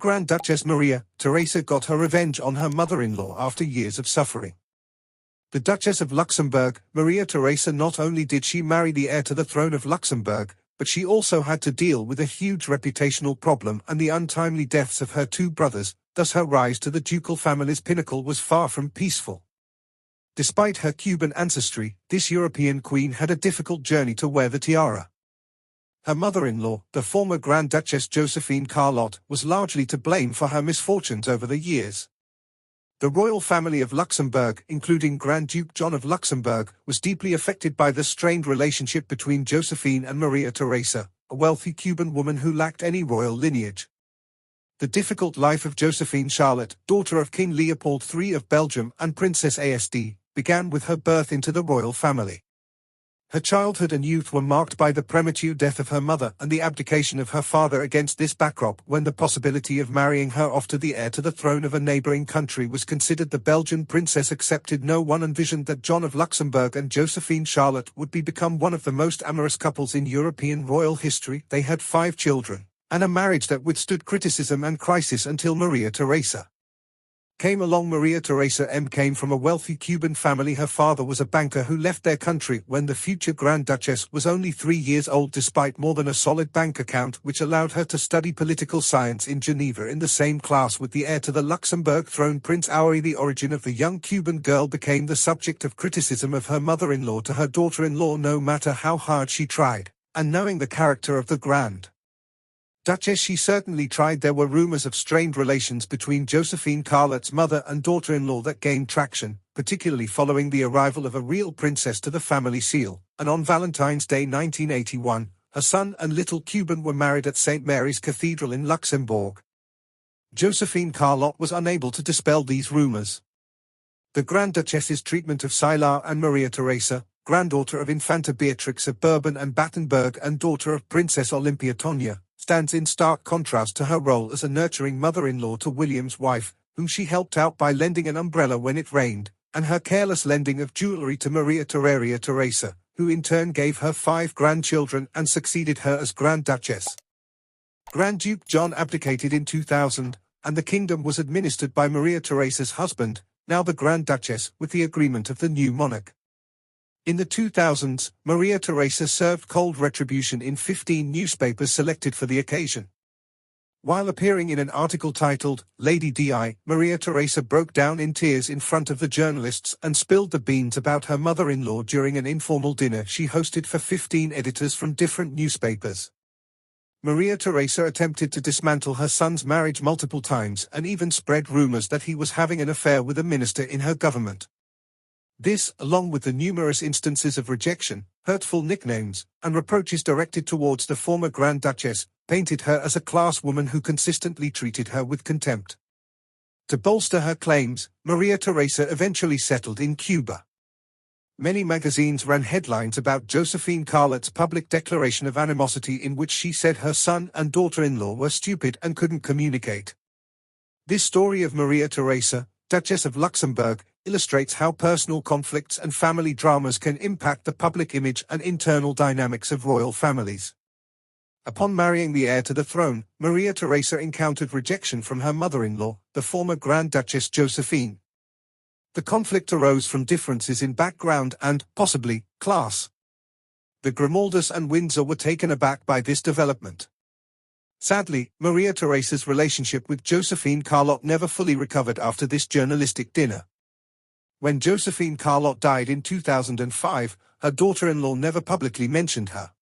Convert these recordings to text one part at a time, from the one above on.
Grand Duchess Maria Teresa got her revenge on her mother-in-law after years of suffering. The Duchess of Luxembourg, Maria Teresa, not only did she marry the heir to the throne of Luxembourg, but she also had to deal with a huge reputational problem and the untimely deaths of her two brothers, thus her rise to the ducal family's pinnacle was far from peaceful. Despite her Cuban ancestry, this European queen had a difficult journey to wear the tiara. Her mother-in-law, the former Grand Duchess Josephine Carlot, was largely to blame for her misfortunes over the years. The royal family of Luxembourg, including Grand Duke John of Luxembourg, was deeply affected by the strained relationship between Josephine and Maria Teresa, a wealthy Cuban woman who lacked any royal lineage. The difficult life of Josephine Charlotte, daughter of King Leopold III of Belgium and Princess Asd, began with her birth into the royal family. Her childhood and youth were marked by the premature death of her mother and the abdication of her father. Against this backdrop, when the possibility of marrying her off to the heir to the throne of a neighboring country was considered, the Belgian princess accepted. No one envisioned that John of Luxembourg and Josephine Charlotte would become one of the most amorous couples in European royal history. They had 5 children, and a marriage that withstood criticism and crisis until Maria Teresa came along. Maria Teresa came from a wealthy Cuban family. Her father was a banker who left their country when the future Grand Duchess was only 3 years old. Despite more than a solid bank account which allowed her to study political science in Geneva in the same class with the heir to the Luxembourg throne, Prince Henri, the origin of the young Cuban girl became the subject of criticism of her mother-in-law to her daughter-in-law. No matter how hard she tried, and knowing the character of the Grand Duchess, she certainly tried. There were rumors of strained relations between Josephine Carlot's mother and daughter-in-law that gained traction, particularly following the arrival of a real princess to the family seal, and on Valentine's Day 1981, her son and little Cuban were married at St. Mary's Cathedral in Luxembourg. Josephine Carlot was unable to dispel these rumors. The Grand Duchess's treatment of Sylar and Maria Teresa, granddaughter of Infanta Beatrix of Bourbon and Battenberg and daughter of Princess Olympia Tonya, stands in stark contrast to her role as a nurturing mother-in-law to William's wife, whom she helped out by lending an umbrella when it rained, and her careless lending of jewelry to Maria Teresa, who in turn gave her 5 grandchildren and succeeded her as Grand Duchess. Grand Duke John abdicated in 2000, and the kingdom was administered by Maria Teresa's husband, now the Grand Duchess, with the agreement of the new monarch. In the 2000s, Maria Teresa served cold retribution in 15 newspapers selected for the occasion. While appearing in an article titled, "Lady Di," Maria Teresa broke down in tears in front of the journalists and spilled the beans about her mother-in-law during an informal dinner she hosted for 15 editors from different newspapers. Maria Teresa attempted to dismantle her son's marriage multiple times and even spread rumors that he was having an affair with a minister in her government. This, along with the numerous instances of rejection, hurtful nicknames, and reproaches directed towards the former Grand Duchess, painted her as a class woman who consistently treated her with contempt. To bolster her claims, Maria Teresa eventually settled in Cuba. Many magazines ran headlines about Josephine Carlot's public declaration of animosity in which she said her son and daughter-in-law were stupid and couldn't communicate. This story of Maria Teresa, Duchess of Luxembourg, illustrates how personal conflicts and family dramas can impact the public image and internal dynamics of royal families. Upon marrying the heir to the throne, Maria Teresa encountered rejection from her mother-in-law, the former Grand Duchess Josephine. The conflict arose from differences in background and, possibly, class. The Grimaldis and Windsor were taken aback by this development. Sadly, Maria Teresa's relationship with Josephine Carlot never fully recovered after this journalistic dinner. When Josephine Carlot died in 2005, her daughter-in-law never publicly mentioned her.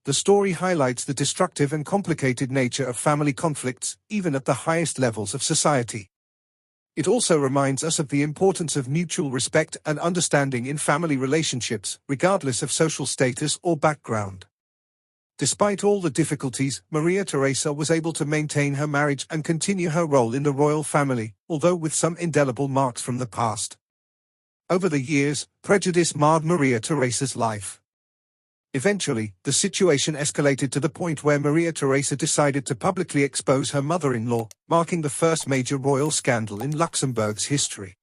The story highlights the destructive and complicated nature of family conflicts, even at the highest levels of society. It also reminds us of the importance of mutual respect and understanding in family relationships, regardless of social status or background. Despite all the difficulties, Maria Teresa was able to maintain her marriage and continue her role in the royal family, although with some indelible marks from the past. Over the years, prejudice marred Maria Teresa's life. Eventually, the situation escalated to the point where Maria Teresa decided to publicly expose her mother-in-law, marking the first major royal scandal in Luxembourg's history.